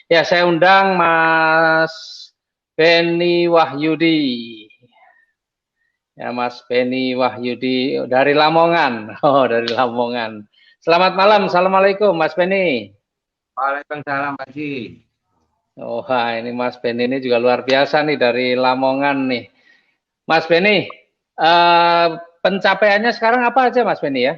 Ya, saya undang Mas Beni Wahyudi. Ya, Mas Beni Wahyudi dari Lamongan. Oh, dari Lamongan. Selamat malam. Assalamualaikum, Mas Beni. Waalaikumsalam Pak Ji. Oh, ini Mas Beni ini juga luar biasa nih dari Lamongan nih. Mas Beni, pencapaiannya sekarang apa aja, Mas Beni ya?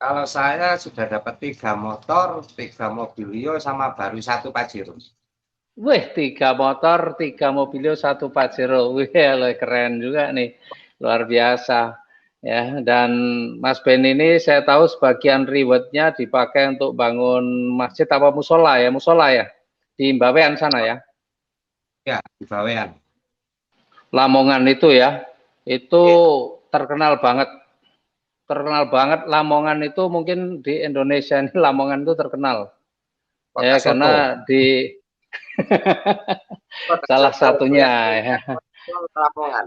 Kalau saya sudah dapat 3 motor, 3 mobilio, sama baru 1 Pajero. Wih, 3 motor, 3 mobilio, 1 Pajero. Wih, keren juga nih, luar biasa. Ya, dan Mas Ben ini saya tahu sebagian rewardnya dipakai untuk bangun masjid apa musola ya, di Bawean sana ya, Ya, di Bawean. Lamongan itu ya, itu Iya. terkenal banget Lamongan itu mungkin di Indonesia ini Lamongan itu terkenal Kota ya Soto. karena di Kota salah Soto, satunya goyang ya, Lamongan.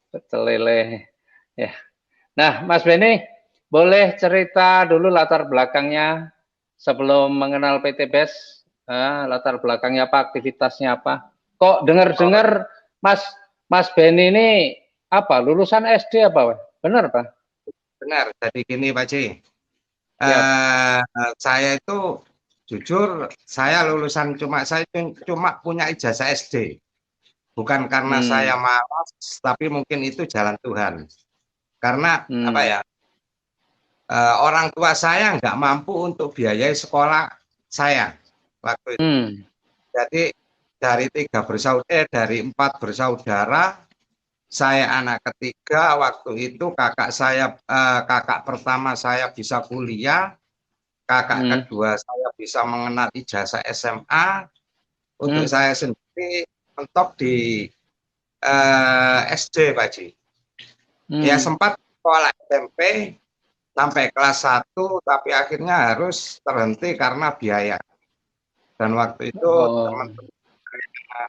pecel lele ya. Nah, Mas Beni, boleh cerita dulu latar belakangnya sebelum mengenal PT BES? Latar belakangnya apa, aktivitasnya apa? Kok Oh, dengar-dengar Mas Mas Beni ini apa? Lulusan SD apa? Benar, Pak? benar. Jadi gini Pak Ji. Siap. Eh, saya itu jujur, saya cuma punya ijazah SD. Bukan karena saya Hmm, malas, tapi mungkin itu jalan Tuhan. Karena apa hmm, ya? Orang tua saya nggak mampu untuk biayai sekolah saya waktu itu. hmm, Jadi dari 4 bersaudara, saya anak ketiga. Waktu itu kakak pertama saya bisa kuliah, kakak hmm, kedua saya bisa mengenal ijazah SMA. Untuk hmm, saya sendiri mentok di SD, Pak Ji. Ya hmm. sempat sekolah SMP sampai kelas 1, tapi akhirnya harus terhenti karena biaya. Dan waktu itu Oh, teman-teman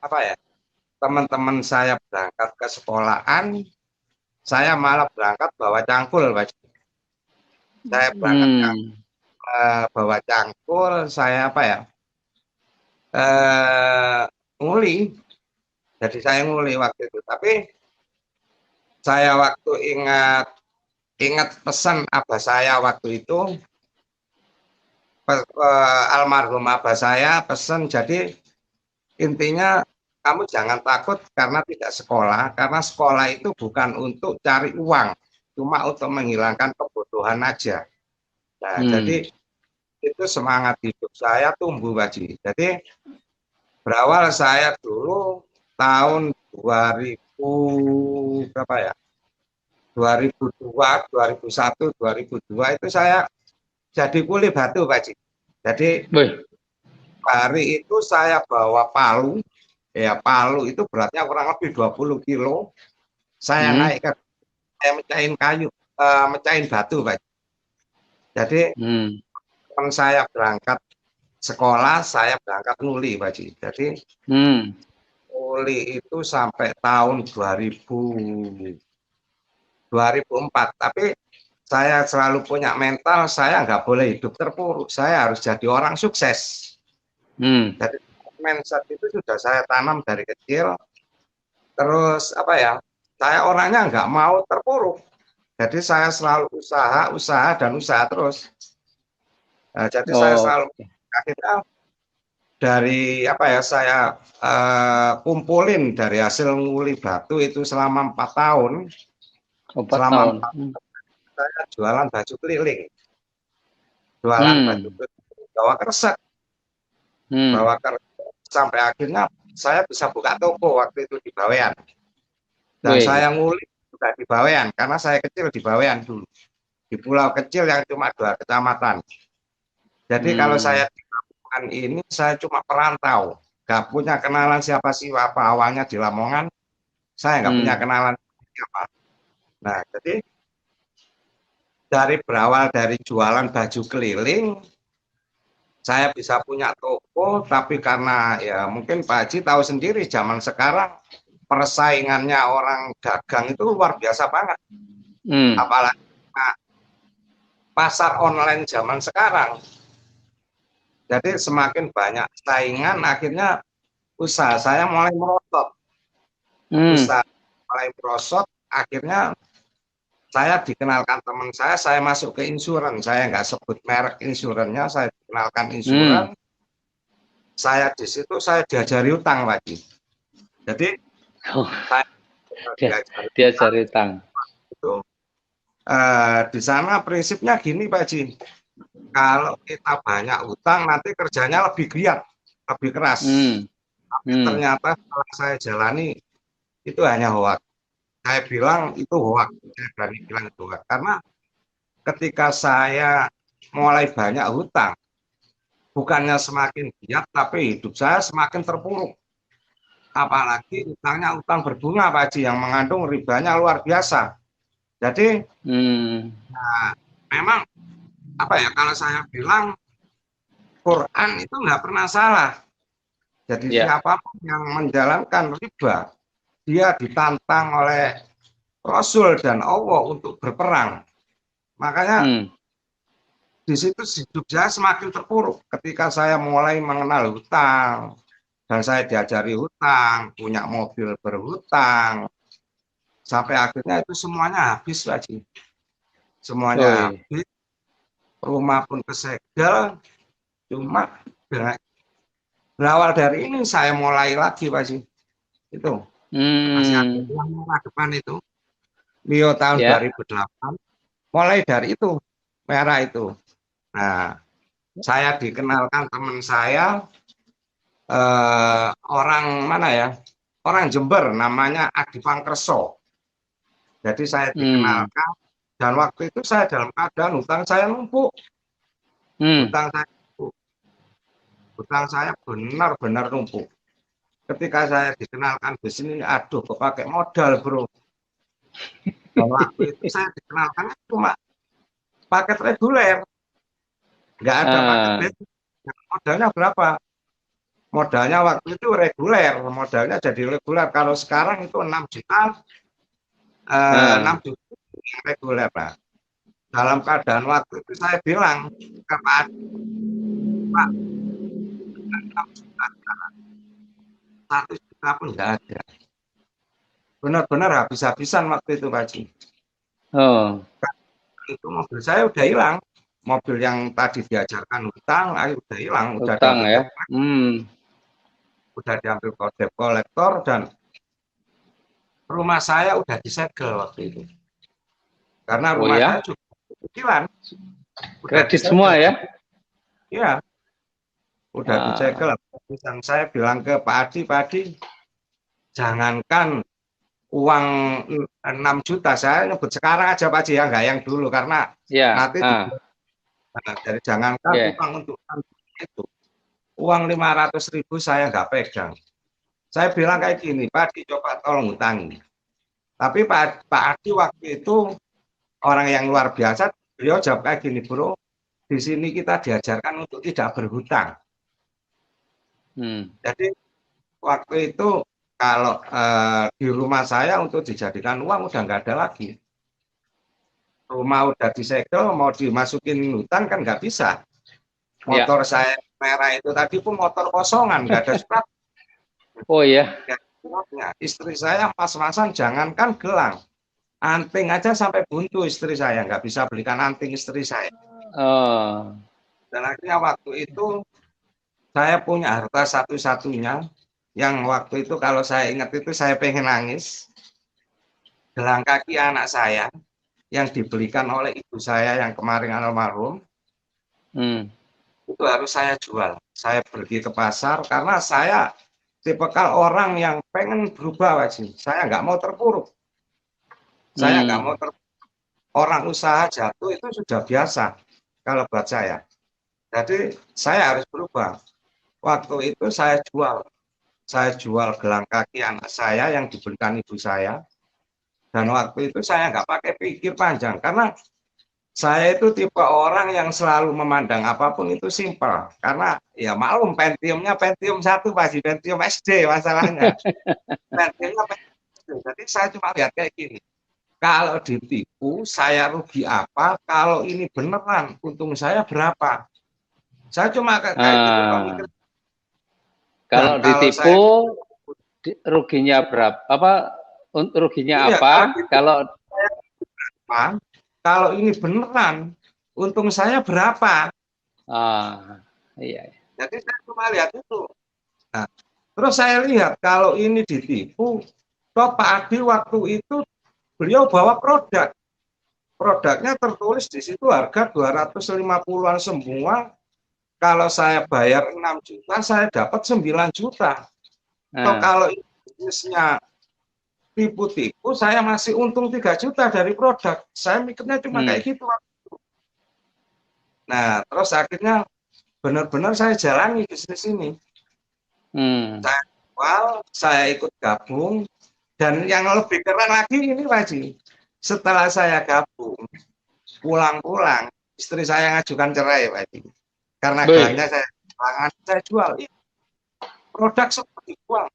apa ya, teman-teman saya berangkat ke sekolahan, saya malah berangkat bawa cangkul, Pak. Saya berangkat hmm. bawa cangkul, saya apa ya, eh, nguli. Jadi saya nguli waktu itu. Tapi saya waktu ingat ingat pesan abah saya waktu itu, almarhum abah saya pesan. Jadi intinya, kamu jangan takut karena tidak sekolah, karena sekolah itu bukan untuk cari uang, cuma untuk menghilangkan kebodohan aja. Nah, jadi Hmm. itu semangat hidup saya tumbuh, Pak Ji. Jadi berawal saya dulu tahun 2000 berapa ya? 2002, 2001, 2002 itu saya jadi kuli batu, Pak Ji. Jadi Wih. hari itu saya bawa palu, ya palu itu beratnya kurang lebih 20 kilo. Saya Hmm. naik ke, saya mecahin kayu, mecahin batu, Pak. Jadi Hmm. teman saya berangkat sekolah, saya berangkat nguli, Pak Ji. Jadi Hmm. nguli itu sampai tahun 2004. Tapi saya selalu punya mental, saya nggak boleh hidup terpuruk. Saya harus jadi orang sukses. Hmm. Jadi mindset itu sudah saya tanam dari kecil. Terus apa ya? Saya orangnya nggak mau terpuruk. Jadi saya selalu usaha, usaha dan usaha terus. Nah, jadi saya Oh. selalu akhirnya dari apa ya, saya kumpulin dari hasil nguli batu itu selama 4 tahun. 4 tahun. Selama 4 saya jualan baju keliling, jualan baju Hmm. keliling, bawa kresek, Hmm. bawa kresek sampai akhirnya saya bisa buka toko waktu itu di Bawean. Dan Wih. saya nguli juga di Bawean karena saya kecil di Bawean dulu, di pulau kecil yang cuma 2 kecamatan. Jadi kalau saya Hmm. di Lamongan ini saya cuma perantau, nggak punya kenalan siapa sih. Apa awalnya di Lamongan, saya nggak punya Hmm. kenalan siapa. Nah, jadi berawal dari jualan baju keliling, saya bisa punya toko. Tapi karena ya mungkin Pak Haji tahu sendiri, zaman sekarang persaingannya orang dagang itu luar biasa banget. Hmm. Apalagi, nah, pasar online zaman sekarang. Jadi semakin banyak saingan, akhirnya usaha saya mulai merosot. Usaha mulai merosot, akhirnya saya dikenalkan teman saya masuk ke insuran. Saya nggak sebut merek insurannya, saya dikenalkan insuran. Saya di situ saya diajari utang lagi. Jadi saya diajari utang. Itu, di sana prinsipnya gini Pak Ji, kalau kita banyak utang nanti kerjanya lebih giat, lebih keras. Tapi ternyata setelah saya jalani itu hanya hoak. Saya bilang itu hoak, saya berani bilang itu hoak. Karena ketika saya mulai banyak hutang, bukannya semakin giat, tapi hidup saya semakin terpuruk. Apalagi utangnya utang berbunga Pak Haji, yang mengandung ribanya luar biasa. Jadi nah, memang apa ya, kalau saya bilang Quran itu nggak pernah salah. Jadi siapapun yang menjalankan riba, dia ditantang oleh Rasul dan Allah untuk berperang. Makanya di situ hidup saya semakin terpuruk ketika saya mulai mengenal hutang dan saya diajari hutang, punya mobil berhutang, sampai akhirnya itu semuanya habis lagi. Semuanya habis, rumah pun kesegel, cuma berawal dari ini saya mulai lagi Pak Ji. Itu masih ada yang merah depan itu, Mio tahun 2008, mulai dari itu, merah itu. Nah, saya dikenalkan teman saya, orang mana ya, orang Jember, namanya Adi Pangkerso. Jadi saya dikenalkan, dan waktu itu saya dalam keadaan hutang saya numpuk. Hutang saya benar-benar numpuk. Ketika saya dikenalkan di sini, aduh kok pakai modal bro. Dan waktu itu saya dikenalkan cuma paket reguler, nggak ada paket basic. Modalnya berapa? Modalnya waktu itu reguler, modalnya jadi reguler. Kalau sekarang itu 6 juta, 6 juta reguler Pak. Dalam keadaan waktu itu saya bilang ke Pak, 1 juta pun nggak ada. Benar-benar habis-habisan waktu itu Pak Haji. Itu mobil saya udah hilang. Mobil yang tadi diajarkan hutang, udah hilang. Udah diambil udah diambil debt collector, dan rumah saya udah disegel waktu itu. Karena rumah saya juga cicilan. Kredit semua ya? Iya. Udah disegel. Dan saya bilang ke Pak Adi, jangankan uang 6 juta, saya nyebut sekarang aja Pak Haji ya, nggak yang dulu, karena nanti jadi jangankan uang untuk 6 juta itu, uang 500.000 saya nggak pegang. Saya bilang kayak gini, Pak Adi coba tolong hutangi. Tapi Pak Adi waktu itu orang yang luar biasa, beliau jawab kayak gini, bro, di sini kita diajarkan untuk tidak berhutang. Jadi waktu itu kalau di rumah saya untuk dijadikan uang udah nggak ada lagi. Rumah udah disegel, mau dimasukin hutang kan nggak bisa. Motor saya merah itu tadi pun motor kosongan, nggak ada surat. Oh iya. Istri saya pas-pasan jangankan gelang, anting aja sampai buntu istri saya, nggak bisa belikan anting istri saya. Dan akhirnya waktu itu saya punya harta satu-satunya yang waktu itu kalau saya ingat itu saya pengen nangis. Gelang kaki anak saya yang dibelikan oleh ibu saya yang kemarin almarhum, itu harus saya jual. Saya pergi ke pasar karena saya tipikal orang yang pengen berubah Wajib. Saya nggak mau terpuruk. Saya nggak mau orang usaha jatuh itu sudah biasa kalau buat saya. Jadi saya harus berubah. Waktu itu saya jual gelang kaki anak saya yang diberikan ibu saya. Dan waktu itu saya nggak pakai pikir panjang, karena saya itu tipe orang yang selalu memandang apapun itu simpel. Karena ya maklum Pentiumnya Pentium 1 pasti Pentium SD masalahnya. Pentiumnya Pentium SD. Jadi saya cuma lihat kayak gini. Kalau ditipu saya rugi apa? Kalau ini beneran untung saya berapa? Saya cuma kayak gitu kok mikir. Kalau ditipu ruginya berapa? Apa ruginya iya, apa? Kalau ini beneran, untung saya berapa? Iya. Jadi saya cuma lihat itu. Nah, terus saya lihat kalau ini ditipu, toh Pak Adi waktu itu beliau bawa produk. Produknya tertulis di situ harga 250-an semua. Kalau saya bayar 6 juta, saya dapat 9 juta. Toh kalau ini bisnisnya tipu-tipu, saya masih untung 3 juta dari produk. Saya mikirnya cuma kayak gitu. Nah, terus akhirnya benar-benar saya jalani bisnis ini. Saya jual, saya ikut gabung, dan yang lebih keren lagi ini Pak Haji, setelah saya gabung, pulang-pulang, istri saya ngajukan cerai Pak Haji. Karena gangnya saya jual. Produk semua dibuang.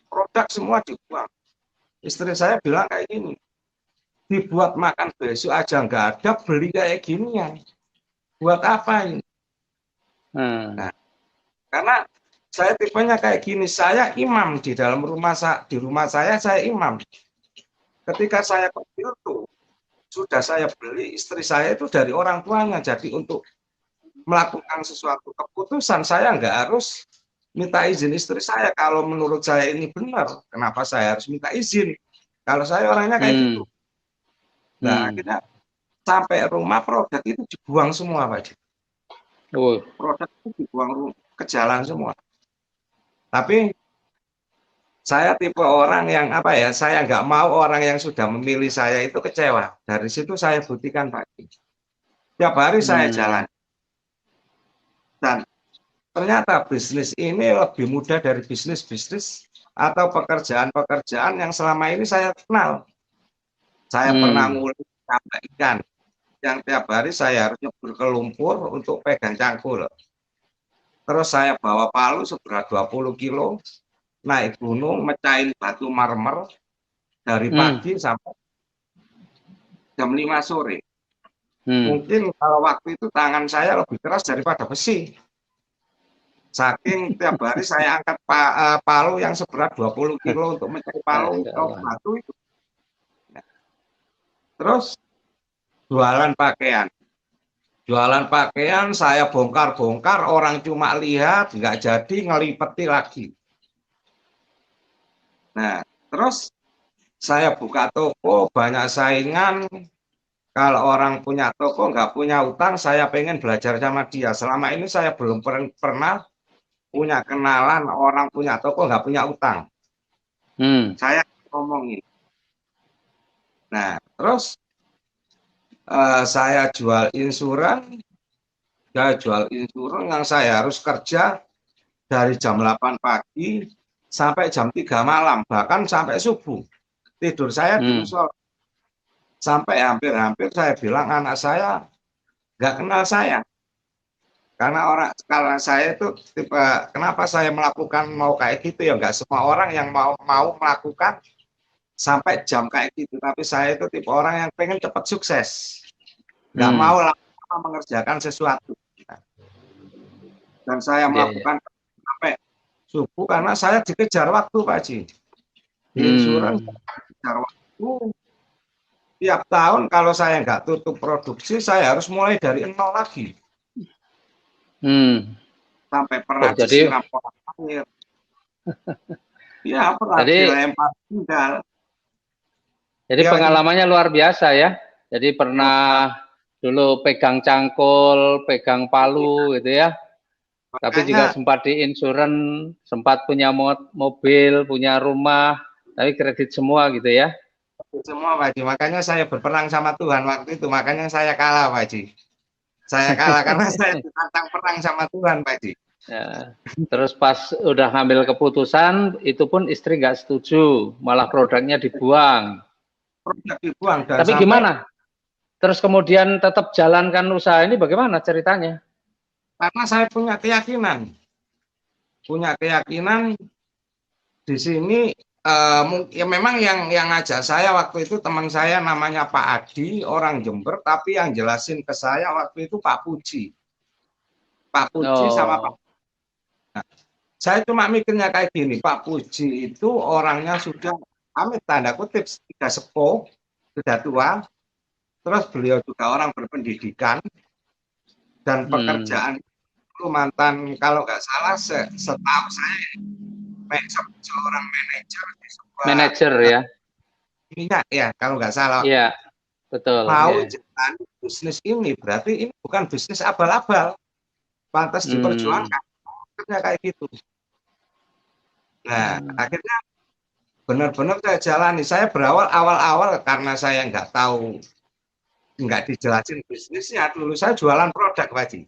Produk semua dibuang. Istri saya bilang kayak gini, dibuat makan besok aja nggak ada, beli kayak ginian. Buat apa ini? Nah, karena saya tipenya kayak gini, saya imam di dalam rumah saya imam. Ketika saya kecil tuh sudah saya beli, istri saya itu dari orang tuanya. Jadi untuk melakukan sesuatu keputusan saya nggak harus minta izin istri saya. Kalau menurut saya ini benar, kenapa saya harus minta izin? Kalau saya orangnya kayak gitu. Nah, akhirnya sampai rumah produk itu dibuang semua, Pak. Produk itu dibuang ke jalan semua. Tapi saya tipe orang yang saya nggak mau orang yang sudah memilih saya itu kecewa. Dari situ saya buktikan, Pak. Tiap hari saya jalan. Dan ternyata bisnis ini lebih mudah dari bisnis-bisnis atau pekerjaan-pekerjaan yang selama ini saya kenal. Saya pernah mulai tambak ikan, yang tiap hari saya harus nyebur ke lumpur untuk pegang cangkul. Terus saya bawa palu seberat 20 kilo, naik gunung, mecahin batu marmer dari pagi sampai jam 5 sore. Mungkin kalau waktu itu tangan saya lebih keras daripada besi. Saking tiap hari saya angkat palu yang seberat 20 kilo untuk mencari palu atau batu itu. Terus jualan pakaian. Jualan pakaian saya bongkar-bongkar, orang cuma lihat, nggak jadi, ngelipeti lagi. Nah, terus saya buka toko, banyak saingan. Kalau orang punya toko, nggak punya utang, saya pengen belajar sama dia. Selama ini saya belum pernah punya kenalan orang punya toko nggak punya utang. Saya ngomongin. Nah, terus saya jual insuran yang saya harus kerja dari jam 8 pagi sampai jam 3 malam, bahkan sampai subuh. Tidur saya di musola. Sampai hampir-hampir saya bilang anak saya nggak kenal saya. Karena saya itu tipe, kenapa saya melakukan mau kayak gitu ya, nggak semua orang yang mau melakukan sampai jam kayak gitu, tapi saya itu tipe orang yang pengen cepat sukses, nggak mau lama mengerjakan sesuatu. Dan saya melakukan sampai subuh karena saya dikejar waktu, Pak Haji. Di insuran dikejar waktu. Tiap tahun kalau saya nggak tutup produksi, saya harus mulai dari nol lagi. Sampai pernah disiram air. Ya, pernah dilempar tinggal. Jadi ya, pengalamannya luar biasa ya. Jadi pernah dulu pegang cangkul, pegang palu gitu ya. Tapi juga sempat di insuran, sempat punya mobil, punya rumah, tapi kredit semua gitu ya. Semua Pak Haji, makanya saya berperang sama Tuhan waktu itu, makanya saya kalah Pak Haji. Saya kalah karena saya ditantang perang sama Tuhan Pak Haji. Ya. Terus pas udah ngambil keputusan, itu pun istri nggak setuju, malah produknya dibuang. Produk dibuang. Dan tapi gimana? Terus kemudian tetap jalankan usaha ini bagaimana ceritanya? Karena saya punya keyakinan di sini. Ya memang yang ngajak saya waktu itu teman saya namanya Pak Adi, orang Jember, tapi yang jelasin ke saya waktu itu Pak Puji. Pak Puji sama Pak. Oh. Nah, saya cuma mikirnya kayak gini, Pak Puji itu orangnya sudah amit tanda kutip sudah sepuh, sudah tua, terus beliau juga orang berpendidikan dan pekerjaan itu mantan kalau nggak salah setahu saya seorang manajer di sebuah Manajer ya. minyak ya kalau nggak salah. Iya, betul. Mau Yeah. jalan bisnis ini berarti ini bukan bisnis abal-abal, pantas diperjuangkan. Akhirnya kayak gitu. Nah, akhirnya benar-benar saya jalani. Saya berawal awal-awal karena saya nggak tahu, nggak dijelasin bisnisnya. Dulu saya jualan produk, Pak Haji.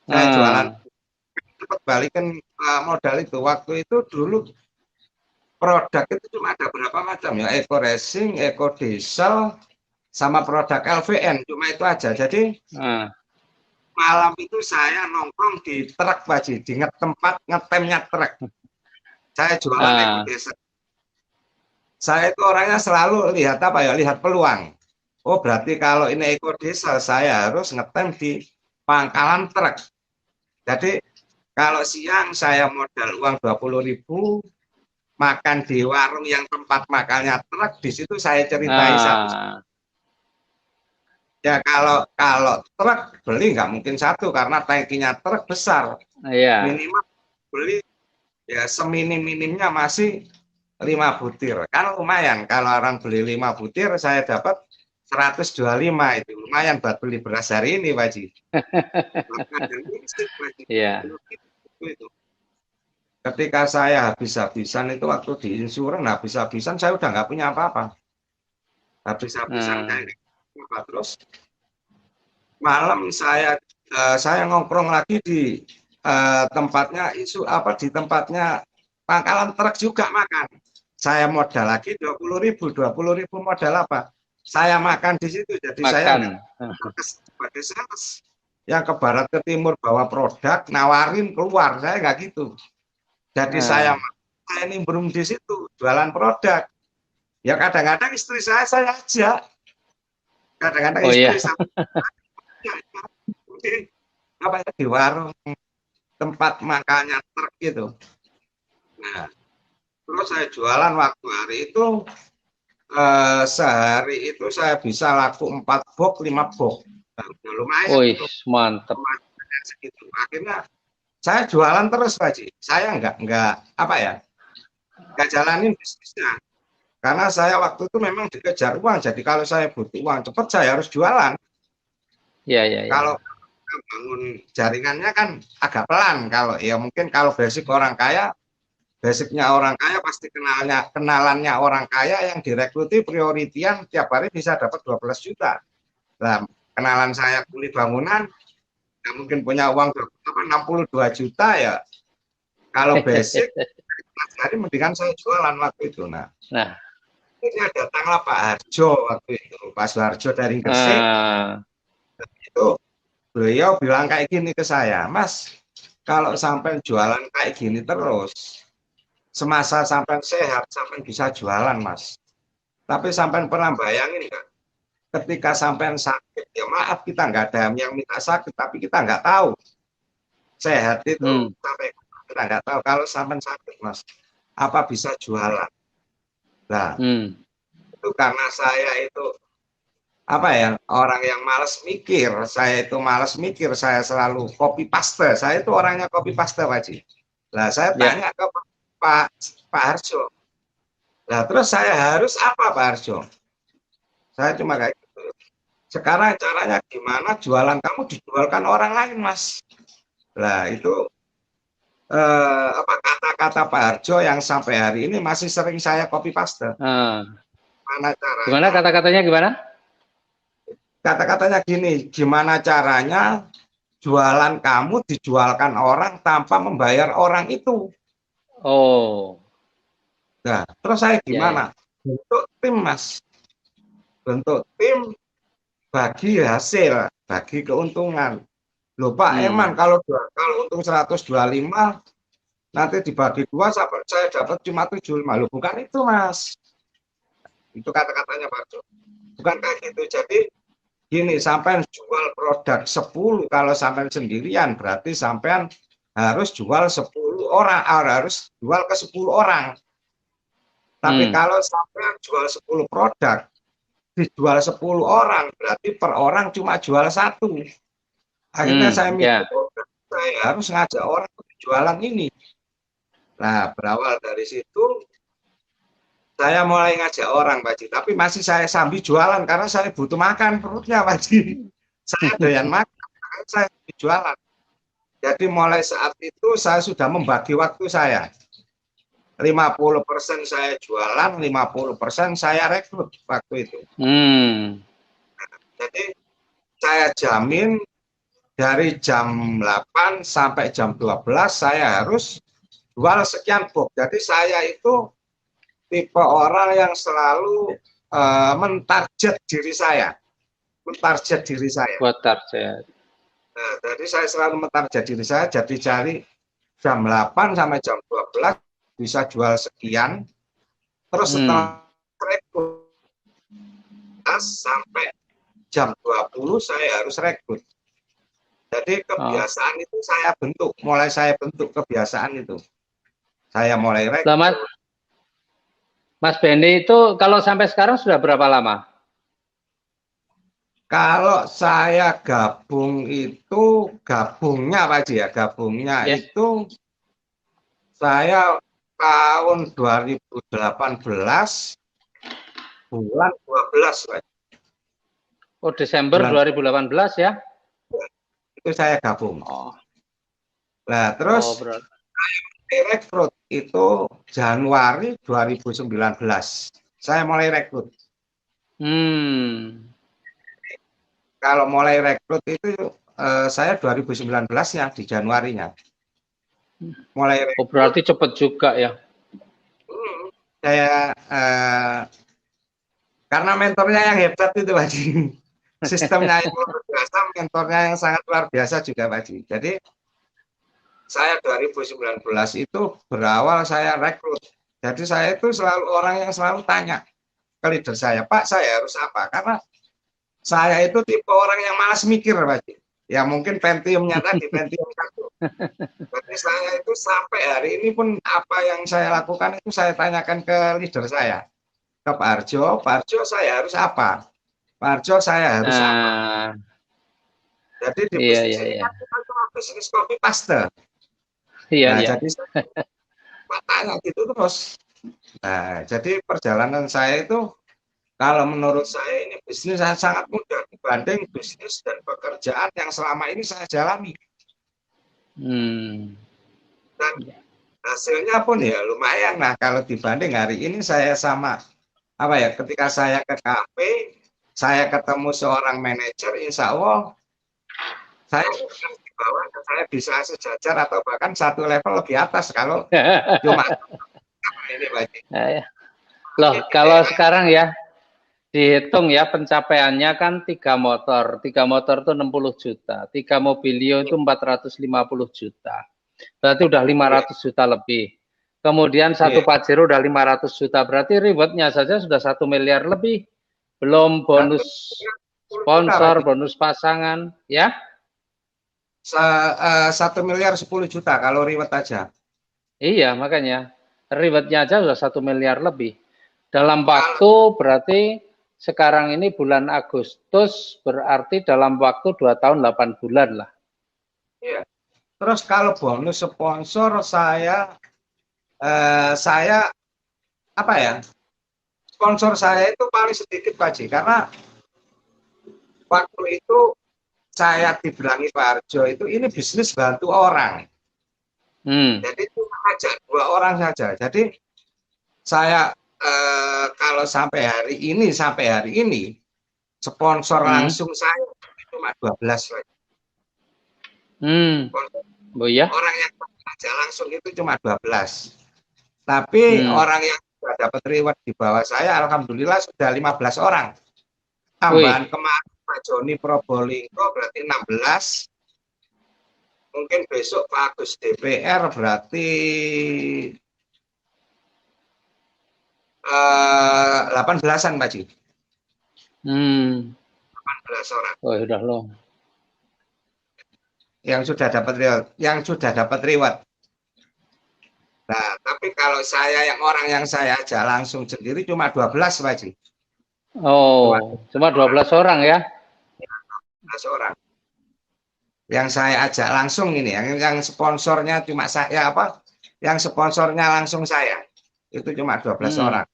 Saya jualan, cepat balikan modal itu. Waktu itu dulu produk itu cuma ada berapa macam ya, Eco Racing, Eco Diesel, sama produk LVN, cuma itu aja. Jadi malam itu saya nongkrong di truk, Pak Haji, di tempat ngetemnya truk. Saya jualan Eco Diesel. Saya itu orangnya selalu lihat apa ya, lihat peluang. Oh berarti kalau ini Eco Diesel saya harus ngetem di pangkalan truk. Jadi kalau siang saya modal uang 20.000, makan di warung yang tempat makannya truk, di situ saya ceritai satu. Ya kalau truk beli nggak mungkin satu karena tangkinya truk besar. Minimal beli ya seminim-minimnya masih 5 butir. Kan lumayan kalau orang beli 5 butir saya dapat 125, itu lumayan buat beli beras hari ini, Pak Haji. Iya. Ketika saya habis-habisan itu waktu di insuran, habis-habisan saya udah nggak punya apa-apa. Habis-habisan kayak apa, terus malam saya ngongkrong lagi di tempatnya di tempatnya pangkalan truk juga makan. Saya modal lagi 20.000 modal apa? Saya makan di situ, jadi saya sebagai sales yang ke barat ke timur bawa produk, nawarin keluar, saya nggak gitu. Jadi saya nimbrung di situ, jualan produk. Ya kadang-kadang istri saya ajak. Kadang-kadang istri saya apa ya, di warung tempat makannya truk gitu. Nah, terus saya jualan waktu hari itu sehari itu saya bisa laku 4 box, 5 box. Nah, lumayan. Mantap. Segitu. Akhirnya saya jualan terus, Pak Haji. Saya nggak apa ya, nggak jalanin bisnisnya. Karena saya waktu itu memang dikejar uang. Jadi kalau saya butuh uang cepat, saya harus jualan. Kalau bangun jaringannya kan agak pelan. Kalau ya mungkin kalau basic orang kaya, basicnya orang kaya pasti kenalannya orang kaya yang direkruti prioritian tiap hari bisa dapat 12 juta. Nah, kenalan saya kuli bangunan, yang mungkin punya uang 62 juta ya. Kalau basic, hari mendingan saya jualan waktu itu. Nah. Ini datanglah Pak Harjo waktu itu, Pak Suharjo dari Gresik. Itu beliau bilang kayak gini ke saya, Mas, kalau sampai jualan kayak gini terus, semasa sampai sehat, sampai bisa jualan, Mas. Tapi sampai pernah bayangin nggak? Ketika sampai sakit, ya maaf kita nggak ada yang minta sakit, tapi kita nggak tahu. Sehat itu sampai kita nggak tahu. Kalau sampai sakit, Mas, apa bisa jualan? Nah, itu karena saya itu apa ya, orang yang malas mikir. Saya itu malas mikir, saya selalu copy paste. Saya itu orangnya copy paste, Pak Haji. Nah, saya tanya ke Pak Harjo. Nah, terus saya harus apa, Pak Harjo? Saya cuma kayak gitu. Sekarang caranya gimana jualan kamu dijualkan orang lain, Mas? Nah, itu apa kata-kata Pak Harjo yang sampai hari ini masih sering saya copy paste. Gimana kata-katanya gimana? Kata-katanya gini, gimana caranya jualan kamu dijualkan orang tanpa membayar orang itu? Nah, terus saya gimana? Bentuk tim, Mas. Bentuk tim bagi hasil, bagi keuntungan. Loh Pak Eman, kalau untung 125, nanti dibagi 2, saya dapat cuma 75. Loh bukan itu, Mas. Itu kata-katanya Pak Jo. Bukan kayak gitu. Jadi gini, sampean jual produk 10, kalau sampean sendirian berarti sampean harus jual 10 orang, harus jual ke 10 orang. Tapi kalau sampean jual 10 produk, dijual 10 orang, berarti per orang cuma jual 1. Akhirnya saya mikir, saya harus ngajak orang untuk jualan ini. Nah, berawal dari situ, saya mulai ngajak orang, Pak Ji. Tapi masih saya sambil jualan, karena saya butuh makan perutnya, Pak Ji. Saya doyan makan, saya jualan. Jadi mulai saat itu saya sudah membagi waktu saya. 50% saya jualan, 50% saya rekrut waktu itu. Jadi saya jamin dari jam 8 sampai jam 12 saya harus jual sekian box. Jadi saya itu tipe orang yang selalu mentarget diri saya. Buat target. Nah, jadi saya selalu mentarget diri saya, jadi cari jam 8 sampai jam 12 bisa jual sekian, terus setelah rekrut sampai jam 20 saya harus rekrut. Jadi kebiasaan itu saya bentuk, mulai saya bentuk kebiasaan itu. Saya mulai rekrut. Mas Benny itu kalau sampai sekarang sudah berapa lama? Kalau saya gabung itu, gabungnya Pak Ji ya, gabungnya itu saya tahun 2018 bulan 12 Pak. Oh, Desember bulan 2018 ya? Itu saya gabung. Nah, terus saya rekrut itu Januari 2019. Saya mulai rekrut. Kalau mulai rekrut itu saya 2019 ya, di Januarinya. Mulai rekrut. Berarti cepat juga ya. Saya karena mentornya yang hebat itu Pak Ji. Sistemnya yang luar biasa, mentornya yang sangat luar biasa juga Pak Ji. Jadi saya 2019 itu berawal saya rekrut. Jadi saya itu selalu orang yang selalu tanya ke leader saya, Pak, saya harus apa? Karena saya itu tipe orang yang malas mikir, Pak Ji. Ya mungkin Pentiumnya tadi, Pentium 1. Jadi saya itu sampai hari ini pun apa yang saya lakukan itu saya tanyakan ke leader saya. Ke Pak Arjo saya harus apa? Pak Arjo saya harus apa? Jadi di bisnis ini kan cuma bisnis kopi paste. Jadi saya tanya gitu terus. Nah, jadi perjalanan saya itu kalau menurut saya ini bisnis sangat mudah dibanding bisnis dan pekerjaan yang selama ini saya jalani. Dan hasilnya pun ya lumayan. Nah, kalau dibanding hari ini saya sama apa ya? Ketika saya ke kafe, saya ketemu seorang manajer, insya Allah saya di bawah, saya bisa sejajar atau bahkan satu level lebih atas kalau cuma ini Pak. Loh, kalau sekarang ya dihitung ya pencapaiannya kan 3 motor. 3 motor itu 60 juta. 3 mobilio itu 450 juta. Berarti udah 500 juta lebih. Kemudian satu Pajero udah 500 juta. Berarti rewardnya saja sudah 1 miliar lebih. Belum bonus sponsor, bonus pasangan, ya? 1 miliar 10 juta kalau reward aja. Iya, makanya. Rewardnya aja sudah 1 miliar lebih. Dalam waktu berarti sekarang ini bulan Agustus, berarti dalam waktu 2 tahun 8 bulan lah. Iya. Terus kalau bonus sponsor saya apa ya? Sponsor saya itu paling sedikit Pak Ji, karena waktu itu saya dibilangi Pak Arjo itu ini bisnis bantu orang. Jadi cuma ajak 2 orang saja. Jadi saya kalau sampai hari ini sponsor langsung saya cuma 12 lagi. Oh ya? Orang yang aja langsung itu cuma 12. Tapi orang yang sudah dapat reward di bawah saya alhamdulillah sudah 15 orang. Tambahan kemarin Pak Joni Probolinggo berarti 16. Mungkin besok Pak Agus DPR berarti 18-an Pak Ji. 18 orang. Oh, udah loh. Yang sudah dapat reward. Nah, tapi kalau orang yang saya ajak langsung sendiri cuma 12, Pak Haji. Oh, cuma 12 orang ya? 12 orang. Yang saya ajak langsung ini, yang sponsornya cuma saya Yang sponsornya langsung saya. Itu cuma 12 orang.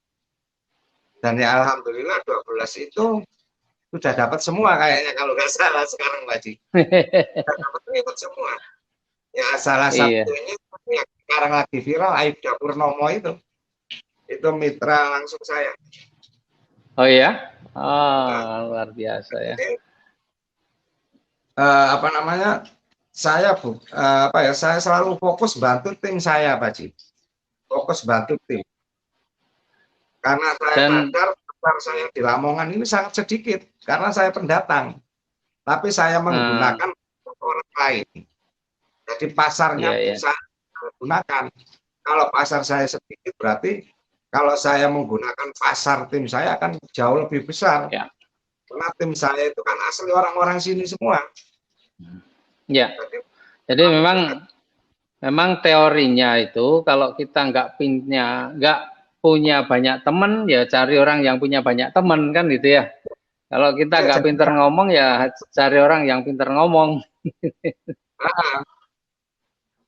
Dan ya alhamdulillah 12 itu sudah dapat semua kayaknya kalau nggak salah sekarang Pak Haji. Sudah dapat semua. Ya salah satunya yang sekarang lagi viral Aibda Purnomo itu mitra langsung saya. Oh iya? Oh, luar biasa ya. Jadi, saya saya selalu fokus bantu tim saya Pak Haji. Fokus bantu tim. Karena saya sadar pasar saya di Lamongan ini sangat sedikit karena saya pendatang. Tapi saya menggunakan orang lain. Jadi pasarnya bisa menggunakan. Kalau pasar saya sedikit berarti kalau saya menggunakan pasar tim saya akan jauh lebih besar. Ya. Karena tim saya itu kan asli orang-orang sini semua. Ya. Jadi memang teorinya itu kalau kita nggak punya banyak teman ya cari orang yang punya banyak teman kan gitu ya. Kalau kita nggak pinter ngomong ya cari orang yang pinter ngomong.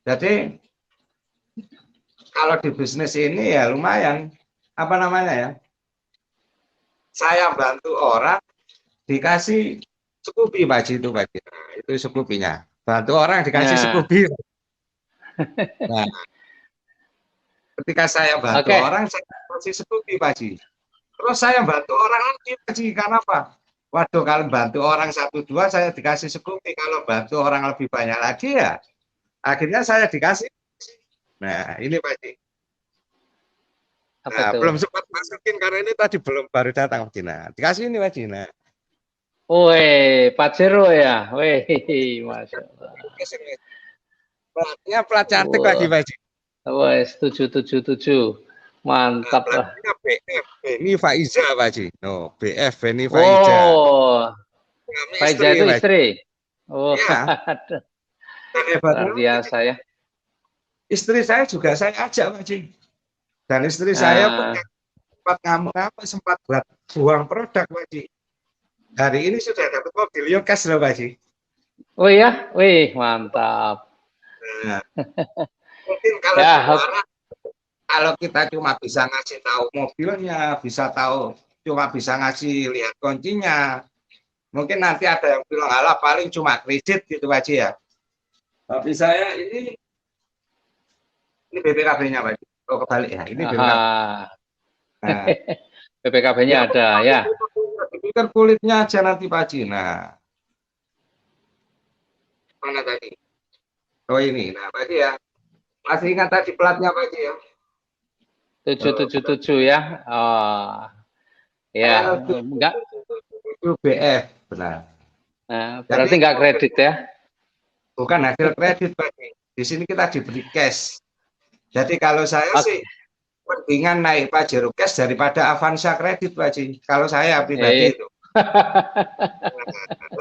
Jadi kalau di bisnis ini ya lumayan saya bantu orang dikasih Scoopy Pak Haji itu Pak Haji. Nah, itu Scoopy-nya. Bantu orang dikasih Scoopy. Nah, ketika saya bantu orang saya kasih Scoopy Pak Haji. Terus saya bantu orang lagi Pak Haji, karena apa? Waduh, kalau bantu orang 1-2 saya dikasih Scoopy, kalau bantu orang lebih banyak lagi ya akhirnya saya dikasih. Nah, ini Pak Haji. Nah, belum sempat masukin karena ini tadi baru datang Pak Haji. Nah, dikasih ini Pak Haji. Nah. Woi, Pajero ya. Woi, Masya Allah. Pelatnya pelat cantik lagi Pak Haji. Woi, 777. Mantap lah. BF Beni Faiza Pak Haji. No, BF Beni Faiza. Oh, Faiza itu istri. Oh, ya. Luar biasa ya. Istri saya juga saya ajak Pak Haji. Dan istri saya pun sempat ngamuk sempat buang produk Pak Haji. Hari ini sudah dapat mobil Yokes loh Pak Haji. Oh iya, wih mantap. Nah, mungkin kalau kalau kita cuma bisa ngasih tahu mobilnya, cuma bisa ngasih lihat kuncinya, mungkin nanti ada yang bilang alah paling cuma kredit gitu Pak Haji ya. Tapi saya ini BPKB-nya Pak Haji. Oh kebalik ya, ini BPKB. Nah, BPKB-nya ada ya. Pikir kulitnya aja nanti Pak Haji. Nah, mana tadi? Oh ini, nah Pak Haji ya. Masih ingat tadi platnya Pak Haji ya? 777 ya. Oh. Ya, enggak. BF, benar. Nah, berarti enggak kredit ya? Bukan hasil kredit Pak Haji. Di sini kita diberi cash. Jadi kalau saya sih mendingan naik Pajero cash daripada Avanza kredit Pak Haji. Kalau saya pribadi itu.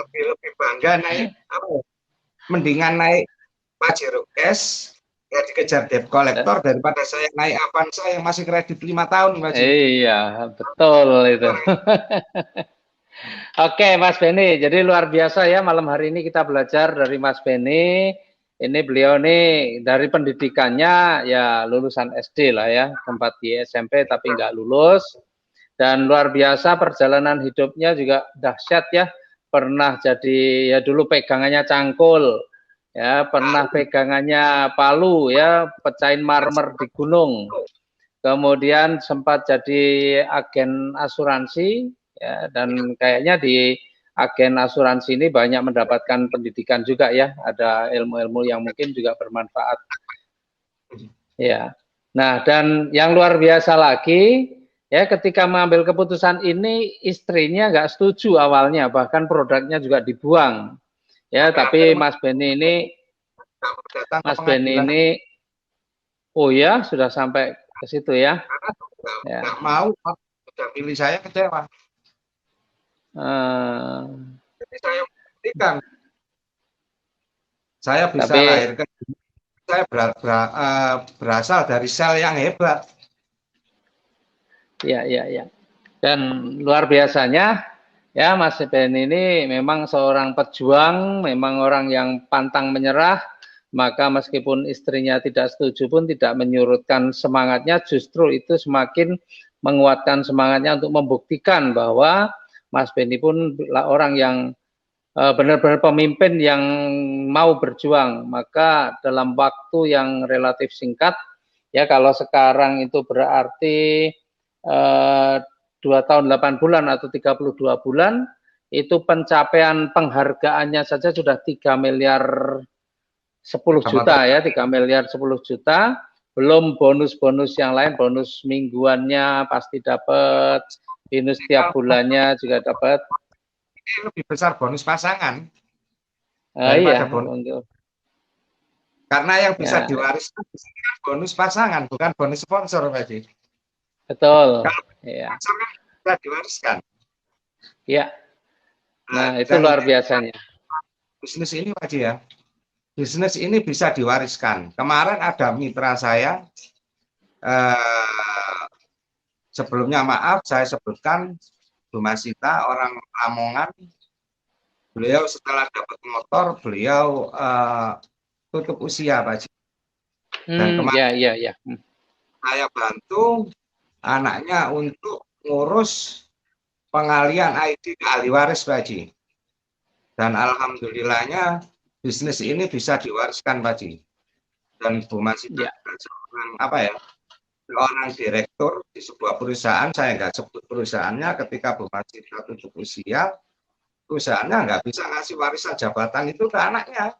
lebih bangga naik mendingan naik Pajero cash ya dikejar debt collector daripada saya naik Avanza yang masih kredit 5 tahun Pak Haji. Iya, betul itu. Oke, Mas Beni. Jadi luar biasa ya malam hari ini kita belajar dari Mas Beni. Ini beliau nih dari pendidikannya ya lulusan SD lah ya, tempat di SMP tapi nggak lulus. Dan luar biasa perjalanan hidupnya juga dahsyat ya. Pernah jadi ya dulu pegangannya cangkul, ya pernah pegangannya palu ya, pecahin marmer di gunung. Kemudian sempat jadi agen asuransi ya, dan kayaknya di agen asuransi ini banyak mendapatkan pendidikan juga ya, ada ilmu-ilmu yang mungkin juga bermanfaat. Ya. Nah, dan yang luar biasa lagi ya ketika mengambil keputusan ini istrinya nggak setuju awalnya, bahkan produknya juga dibuang. Ya, tapi Mas Beni ini oh ya sudah sampai ke situ ya. Nggak mau, sudah pilih saya kecewa. Jadi saya buktikan, saya bisa Tapi lahirkan, saya berasal dari sel yang hebat. ya, ya, ya. Dan luar biasanya, ya Mas Ben ini memang seorang pejuang, memang orang yang pantang menyerah, maka meskipun istrinya tidak setuju pun tidak menyurutkan semangatnya, justru itu semakin menguatkan semangatnya untuk membuktikan bahwa Mas Benny pun orang yang benar-benar pemimpin yang mau berjuang. Maka dalam waktu yang relatif singkat, ya kalau sekarang itu berarti 2 tahun 8 bulan atau 32 bulan, itu pencapaian penghargaannya saja sudah 3 miliar 10 juta ya, 3 miliar 10 juta, belum bonus-bonus yang lain, bonus mingguannya pasti dapat, bonus tiap bulannya juga dapat. Ini lebih besar bonus pasangan Iya, daripada bonus. Karena yang bisa diwariskan kan bonus pasangan, bukan bonus sponsor, Pak Haji. Betul. Kalau ya. pasangan bisa diwariskan. Iya. Nah, itu luar biasanya. Bisnis ini, Pak Haji, ya. Bisnis ini bisa diwariskan. Kemarin ada mitra saya, sebelumnya maaf saya sebutkan, Bu Masita, orang Lamongan. Beliau setelah dapat motor, beliau tutup usia, Pak Haji. Dan kemarin saya bantu anaknya untuk ngurus pengalian ID ke ahli waris, Pak Haji. Dan alhamdulillahnya bisnis ini bisa diwariskan, Pak Haji. Dan Bu Masita seorang direktur di sebuah perusahaan, saya nggak sebut perusahaannya, ketika Bu Masita tutup usia, perusahaannya nggak bisa ngasih warisan jabatan itu ke anaknya,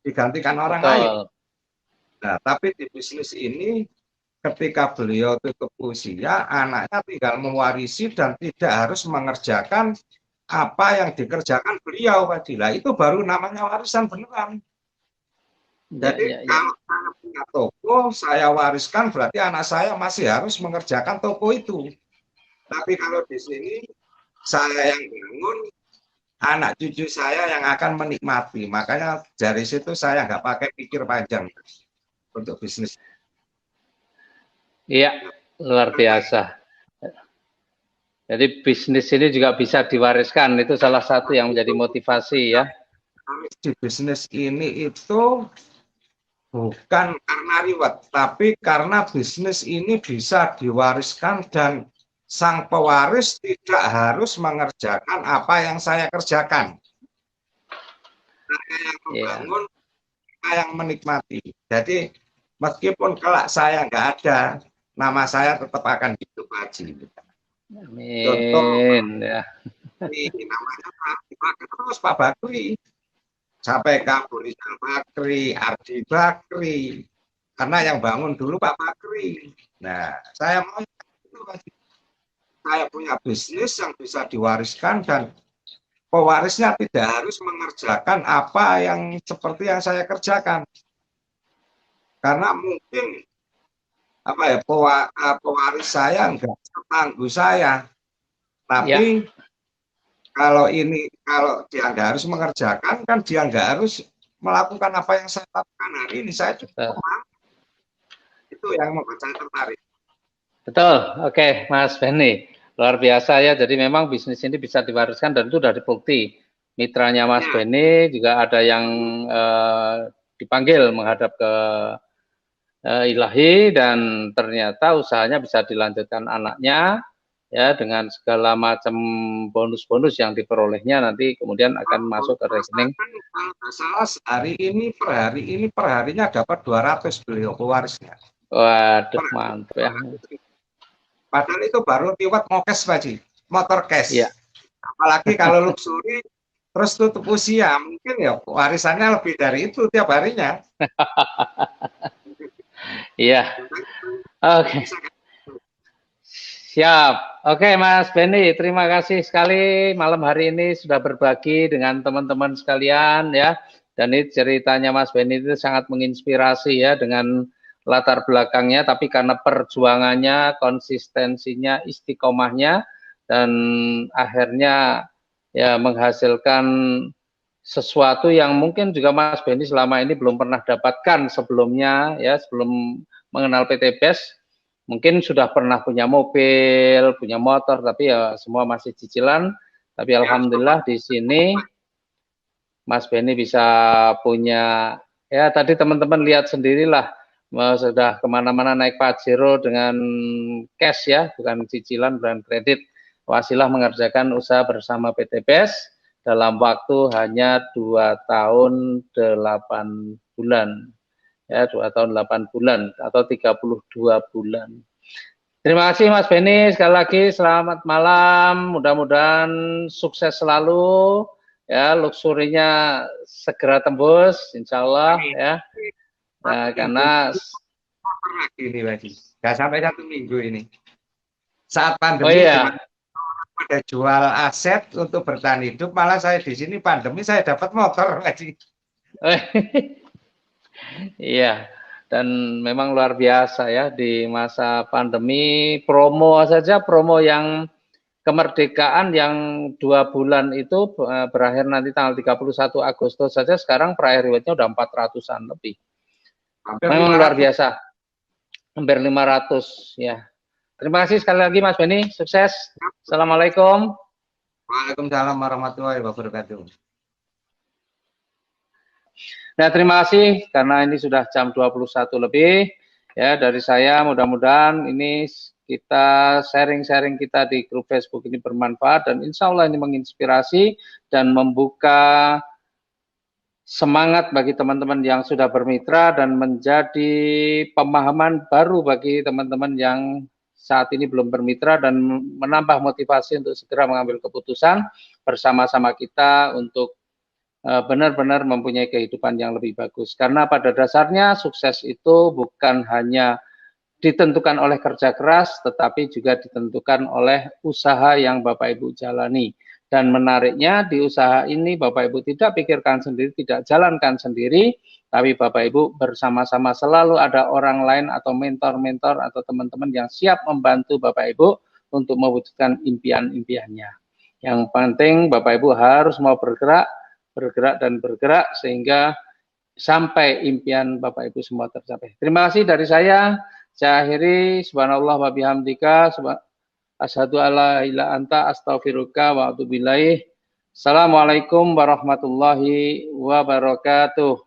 digantikan orang lain. Nah, tapi di bisnis ini, ketika beliau tutup usia, anaknya tinggal mewarisi dan tidak harus mengerjakan apa yang dikerjakan beliau, Pak Dila. Itu baru namanya warisan beneran. Jadi kalau saya punya toko, saya wariskan, berarti anak saya masih harus mengerjakan toko itu. Tapi kalau di sini, saya yang bangun, anak cucu saya yang akan menikmati. Makanya dari situ saya nggak pakai pikir panjang untuk bisnis. Iya, luar biasa. Jadi bisnis ini juga bisa diwariskan, itu salah satu yang menjadi motivasi ya. Di bisnis ini itu bukan karena reward, tapi karena bisnis ini bisa diwariskan dan sang pewaris tidak harus mengerjakan apa yang saya kerjakan. Saya yang membangun, saya yang menikmati. Jadi meskipun kelak saya nggak ada, nama saya tetap akan hidup, Haji. Amin. Contoh, namanya terus Pak Bakri, sampai Abu Rizal Bakri, Ardi Bakri, karena yang bangun dulu Pak Bakri. Nah, saya mau saya punya bisnis yang bisa diwariskan dan pewarisnya tidak harus mengerjakan apa yang seperti yang saya kerjakan. Karena mungkin pewaris saya enggak setangguh saya. Tapi kalau dia nggak harus mengerjakan, kan dia nggak harus melakukan apa yang saya lakukan hari ini. Saya cukup itu yang membuat saya tertarik. Betul, oke Mas Benny, luar biasa ya. Jadi memang bisnis ini bisa diwariskan dan itu sudah dibukti. Mitranya Mas Benny juga ada yang dipanggil menghadap ke Ilahi dan ternyata usahanya bisa dilanjutkan anaknya ya dengan segala macam bonus-bonus yang diperolehnya nanti kemudian akan masuk ke rekening. Kalau salah hari ini per harinya dapat 200 beliau pewarisnya. Waduh, mantap ya. Padahal itu baru liwat ngokes, Pak Ji, motor cash. Ya. Apalagi kalau luxury terus tutup usia, mungkin ya warisannya lebih dari itu tiap harinya. Iya. Oke. Siap. Oke, Mas Benny, terima kasih sekali malam hari ini sudah berbagi dengan teman-teman sekalian ya. Dan ini ceritanya Mas Benny itu sangat menginspirasi ya dengan latar belakangnya, tapi karena perjuangannya, konsistensinya, istiqomahnya, dan akhirnya ya menghasilkan sesuatu yang mungkin juga Mas Benny selama ini belum pernah dapatkan sebelumnya, ya sebelum mengenal PT BES. Mungkin sudah pernah punya mobil, punya motor, tapi ya semua masih cicilan. Tapi alhamdulillah di sini Mas Benny bisa punya, ya tadi teman-teman lihat sendirilah, sudah kemana-mana naik Pajero dengan cash ya, bukan cicilan, bukan kredit. Wasilah mengerjakan usaha bersama PT BES dalam waktu hanya 2 tahun 8 bulan. Ya, 2 tahun 8 bulan atau 32 bulan. Terima kasih Mas Benny, sekali lagi selamat malam, mudah-mudahan sukses selalu, ya luxurinya segera tembus, insya Allah ya. Nah, karena ini lagi, nggak sampai 1 minggu ini. Saat pandemi, oh iya, ada jual aset untuk bertahan hidup, malah saya di sini pandemi saya dapat motor lagi. iya. Dan memang luar biasa ya di masa pandemi, promo saja, promo yang kemerdekaan yang 2 bulan itu berakhir nanti tanggal 31 Agustus saja, sekarang per rewardnya udah 400-an lebih. Memang luar biasa, hampir 500 ya. Terima kasih sekali lagi Mas Benny, sukses. Assalamualaikum. Waalaikumsalam warahmatullahi wabarakatuh. Nah, terima kasih karena ini sudah jam 21 lebih. Ya, dari saya mudah-mudahan ini kita sharing-sharing kita di grup Facebook ini bermanfaat dan insya Allah ini menginspirasi dan membuka semangat bagi teman-teman yang sudah bermitra dan menjadi pemahaman baru bagi teman-teman yang saat ini belum bermitra dan menambah motivasi untuk segera mengambil keputusan bersama-sama kita untuk benar-benar mempunyai kehidupan yang lebih bagus. Karena pada dasarnya sukses itu bukan hanya ditentukan oleh kerja keras, tetapi juga ditentukan oleh usaha yang Bapak Ibu jalani. Dan menariknya di usaha ini Bapak Ibu tidak pikirkan sendiri, tidak jalankan sendiri, tapi Bapak Ibu bersama-sama selalu ada orang lain atau mentor-mentor atau teman-teman yang siap membantu Bapak Ibu untuk mewujudkan impian-impiannya. Yang penting Bapak Ibu harus mau bergerak dan bergerak sehingga sampai impian Bapak Ibu semua tercapai. Terima kasih dari saya akhiri, subhanallah wa bihamdika, asyhadu alla ilaha anta astaghfiruka wa atubu ilaih. Assalamualaikum warahmatullahi wabarakatuh.